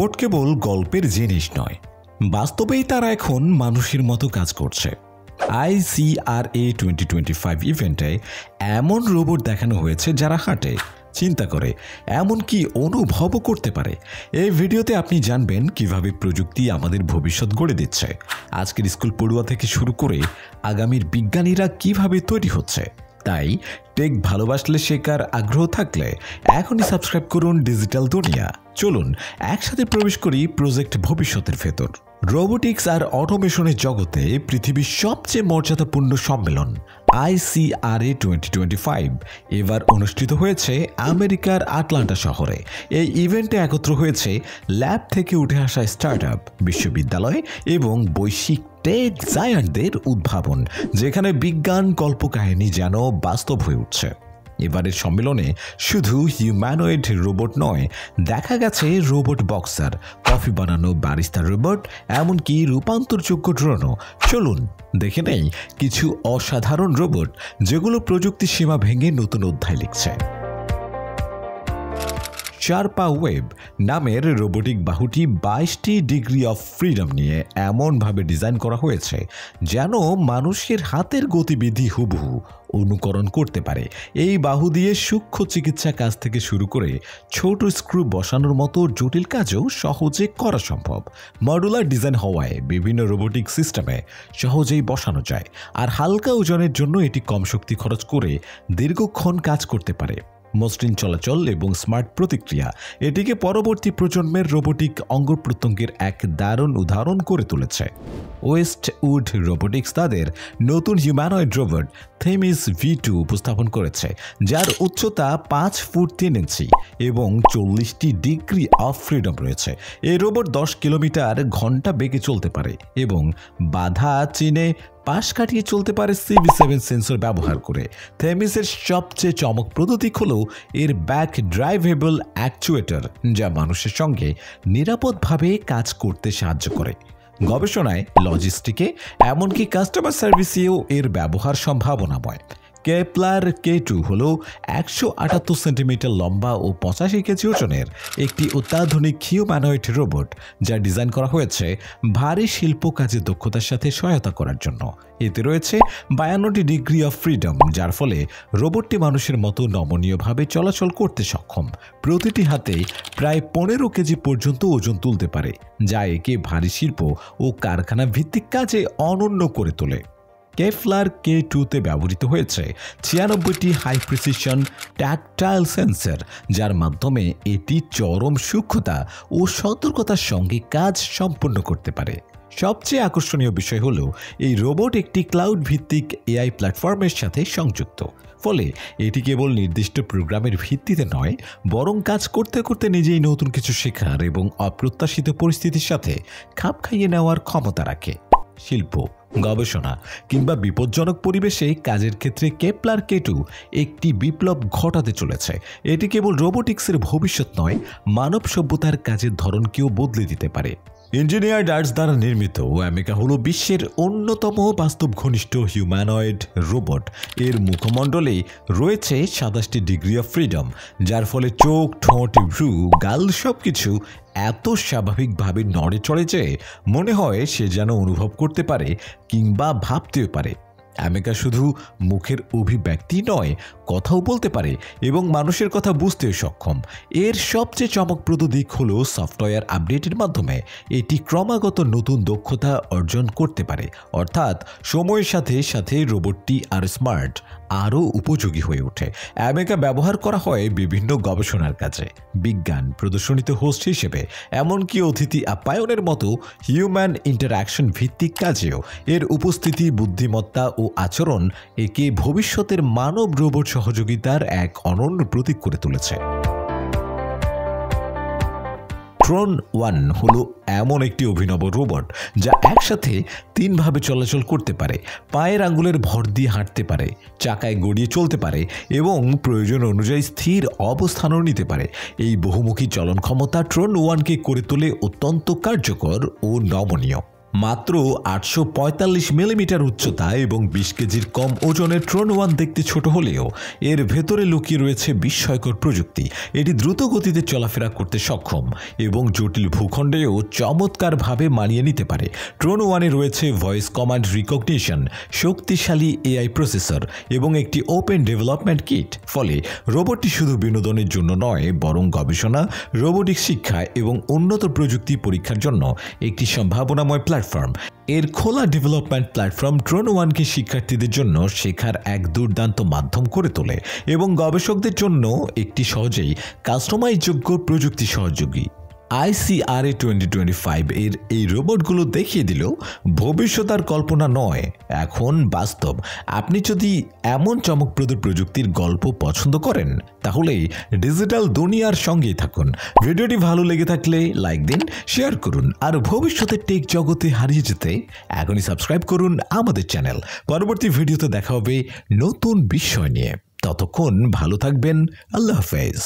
Robot কেবল গল্পের জিনিস নয়, বাস্তবেই তারা এখন মানুষের মতো কাজ করছে। ICRA 2025 ইভেন্টে এমন রোবট দেখানো হয়েছে যারা হাঁটে, চিন্তা করে, এমনকি অনুভবও করতে পারে। এই ভিডিওতে আপনি জানবেন কিভাবে প্রযুক্তি আমাদের ভবিষ্যৎ গড়ে দিচ্ছে। আজকের স্কুল পড়ুয়া থেকে শুরু করে আগামীর বিজ্ঞানীরা কিভাবে তৈরি হচ্ছে। তাই টেক ভালোবাসলে শেখার আগ্রহ থাকলে এখনই সাবস্ক্রাইব করুন ডিজিটাল দুনিয়া। চলুন একসাথে প্রবেশ করি প্রজেক্ট ভবিষ্যতের ভেতর। রোবোটিক্স আর অটোমেশনের জগতে পৃথিবীর সবচেয়ে মর্যাদাপূর্ণ সম্মেলন ICRA 2025 এবার অনুষ্ঠিত হয়েছে আমেরিকার আটলান্টা শহরে। এই ইভেন্টে একত্র হয়েছে ল্যাব থেকে উঠে আসা স্টার্টআপ, বিশ্ববিদ্যালয় এবং বৈশ্বিক টেক জায়ান্টদের উদ্ভাবন, যেখানে বিজ্ঞান কল্পকাহিনী যেন বাস্তব হয়ে উঠছে। এবারের সম্মেলনে শুধু হিউম্যানয়েড রোবট নয়, দেখা গেছে রোবট বক্সার, কফি বানানো ব্যারিস্টা রোবট, এমনকি রূপান্তরযোগ্য ড্রোনও। চলুন দেখে নেই কিছু অসাধারণ রোবট যেগুলো প্রযুক্তির সীমা ভেঙে নতুন অধ্যায় লিখছে। শারপা ওয়েব নামের রোবোটিক বাহুটি 22টি ডিগ্রি অফ ফ্রিডম নিয়ে এমনভাবে ডিজাইন করা হয়েছে যেন মানুষের হাতের গতিবিধি হুবহু অনুকরণ করতে পারে। এই বাহু দিয়ে সূক্ষ্ম চিকিৎসা কাজ থেকে শুরু করে ছোট স্ক্রু বসানোর মতো জটিল কাজও সহজে করা সম্ভব। মডুলার ডিজাইন হওয়ায় বিভিন্ন রোবোটিক সিস্টেমে সহজেই বসানো যায়, আর হালকা ওজনের জন্য এটি কম শক্তি খরচ করে দীর্ঘক্ষণ কাজ করতে পারে। মসৃণ চলাচল এবং স্মার্ট প্রতিক্রিয়া এটিকে পরবর্তী প্রজন্মের রোবোটিক অঙ্গ প্রত্যঙ্গের এক দারুণ উদাহরণ করে তুলেছে। ওয়েস্টউড রোবোটিক্স তাদের নতুন হিউম্যানয়েড রোবট থেমিস V2 উপস্থাপন করেছে, যার উচ্চতা 5 ফুট 3 ইঞ্চি এবং 40টি ডিগ্রি অফ ফ্রিডম রয়েছে। এই রোবট 10 কিলোমিটার ঘন্টা বেগে চলতে পারে এবং বাধা চিনে পাশ কাটিয়ে চলতে পারে CV7 সেন্সর ব্যবহার করে। থেমিসের সবচেয়ে চমকপ্রদ দিক হল এর ব্যাক ড্রাইভেবল অ্যাকচুয়েটর, যা মানুষের সঙ্গে নিরাপদভাবে কাজ করতে সাহায্য করে। গবেষণায়, লজিস্টিকে, এমনকি কাস্টমার সার্ভিসেও এর ব্যবহার সম্ভাবনাময়। কেপলার K2 হল 178 সেন্টিমিটার লম্বা ও 85 কেজি ওজনের একটি অত্যাধুনিক হিউম্যানয়েড রোবট, যা ডিজাইন করা হয়েছে ভারী শিল্প কাজের দক্ষতার সাথে সহায়তা করার জন্য। এতে রয়েছে 52টি ডিগ্রি অফ ফ্রিডম, যার ফলে রোবটটি মানুষের মতো নমনীয়ভাবে চলাচল করতে সক্ষম। প্রতিটি হাতে প্রায় 15 কেজি পর্যন্ত ওজন তুলতে পারে, যা একে ভারী শিল্প ও কারখানা ভিত্তিক কাজে অনন্য করে তোলে। কেপলার K2-তে ব্যবহৃত হয়েছে 96টি হাই প্রিসিশন ট্যাকটাইল সেন্সর, যার মাধ্যমে এটি চরম সূক্ষ্মতা ও সতর্কতার সঙ্গে কাজ সম্পন্ন করতে পারে। সবচেয়ে আকর্ষণীয় বিষয় হল এই রোবট একটি ক্লাউড ভিত্তিক AI প্ল্যাটফর্মের সাথে সংযুক্ত, ফলে এটি কেবল নির্দিষ্ট প্রোগ্রামের ভিত্তিতে নয়, বরং কাজ করতে করতে নিজেই নতুন কিছু শেখার এবং অপ্রত্যাশিত পরিস্থিতির সাথে খাপ খাইয়ে নেওয়ার ক্ষমতা রাখে। শিল্প, গবেষণা কিংবা বিপজ্জনক পরিবেশে কাজের ক্ষেত্রে কেপলার K2 একটি বিপ্লব ঘটাতে চলেছে। এটি কেবল রোবোটিক্সের ভবিষ্যৎ নয়, মানব সভ্যতার কাজের ধরনকেও বদলে দিতে পারে। ইঞ্জিনিয়ার্ড আর্টস দ্বারা নির্মিত অ্যামেকা হল বিশ্বের অন্যতম বাস্তব ঘনিষ্ঠ হিউম্যানয়েড রোবট। এর মুখমণ্ডলে রয়েছে 27টি ডিগ্রি অফ ফ্রিডম, যার ফলে চোখ, ঠোঁট, ভ্রু, গাল সবকিছু এত স্বাভাবিকভাবে নড়ে চড়ে যে মনে হয় সে যেন অনুভব করতে পারে কিংবা ভাবতেও পারে। অ্যামেকা শুধু মুখের অভিব্যক্তি নয়, কথাও বলতে পারে এবং মানুষের কথা বুঝতেও সক্ষম। এর সবচেয়ে চমকপ্রদ দিক হল সফটওয়্যার আপডেটের মাধ্যমে এটি ক্রমাগত নতুন দক্ষতা অর্জন করতে পারে, অর্থাৎ সময়ের সাথে সাথে রোবটটি আরও স্মার্ট, আরও উপযোগী হয়ে ওঠে। অ্যামেকা ব্যবহার করা হয় বিভিন্ন গবেষণার কাজে, বিজ্ঞান প্রদর্শনীতে হোস্ট হিসেবে, এমনকি অতিথি আপ্যায়নের মতো হিউম্যান ইন্টারঅ্যাকশন ভিত্তিক কাজেও। এর উপস্থিতি, বুদ্ধিমত্তা ও আচরণ একে ভবিষ্যতের মানব রোবট সহযোগিতার এক অনন্য প্রতীক করে তুলেছে। ট্রন 1 হলো এমন একটি অভিনব রোবট যা একসাথে 3 ভাবে চলাচল করতে পারে, পায়ের আঙ্গুলের ভর দিয়ে হাঁটতে পারে, চাকায় গড়িয়ে চলতে পারে এবং প্রয়োজন অনুযায়ী স্থির অবস্থানও নিতে পারে। এই বহুমুখী চলন ক্ষমতা ট্রন 1কে করে তোলে অত্যন্ত কার্যকর ও নমনীয়। মাত্র 845 মিলিমিটার উচ্চতা এবং 20 কেজির কম ওজনের ট্রন 1 দেখতে ছোট হলেও এর ভেতরে লুকিয়ে রয়েছে বিস্ময়কর প্রযুক্তি। এটি দ্রুত গতিতে চলাফেরা করতে সক্ষম এবং জটিল ভূখণ্ডেও চমৎকারভাবে মানিয়ে নিতে পারে। ট্রন 1-এ রয়েছে ভয়েস কমান্ড রিকগনিশন, শক্তিশালী এআই প্রসেসর এবং একটি ওপেন ডেভেলপমেন্ট কিট। ফলে রোবটটি শুধু বিনোদনের জন্য নয়, বরং গবেষণা, রোবোটিক শিক্ষা এবং উন্নত প্রযুক্তি পরীক্ষার জন্য একটি সম্ভাবনাময় প্ল্যাটফর্ম। এর খোলা ডেভেলপমেন্ট প্ল্যাটফর্ম ট্রন 1-কে শিক্ষার্থীদের জন্য শেখার এক দুর্দান্ত মাধ্যম করে তোলে এবং গবেষকদের জন্য একটি সহজেই কাস্টমাইজযোগ্য প্রযুক্তি সহযোগী। ICRA 2025 এর এই রোবটগুলো দেখিয়ে দিল ভবিষ্যৎ আর কল্পনা নয়, এখন বাস্তব। আপনি যদি এমন চমকপ্রদ প্রযুক্তির গল্প পছন্দ করেন তাহলে ডিজিটাল দুনিয়ার সঙ্গেই থাকুন। ভিডিওটি ভালো লেগে থাকলে লাইক দিন, শেয়ার করুন আর ভবিষ্যতে টেক জগতে হারিয়ে যেতে এখনই সাবস্ক্রাইব করুন আমাদের চ্যানেল। পরবর্তী ভিডিওতে দেখা হবে নতুন বিষয় নিয়ে। ততক্ষণ ভালো থাকবেন। আল্লাহ হাফেজ।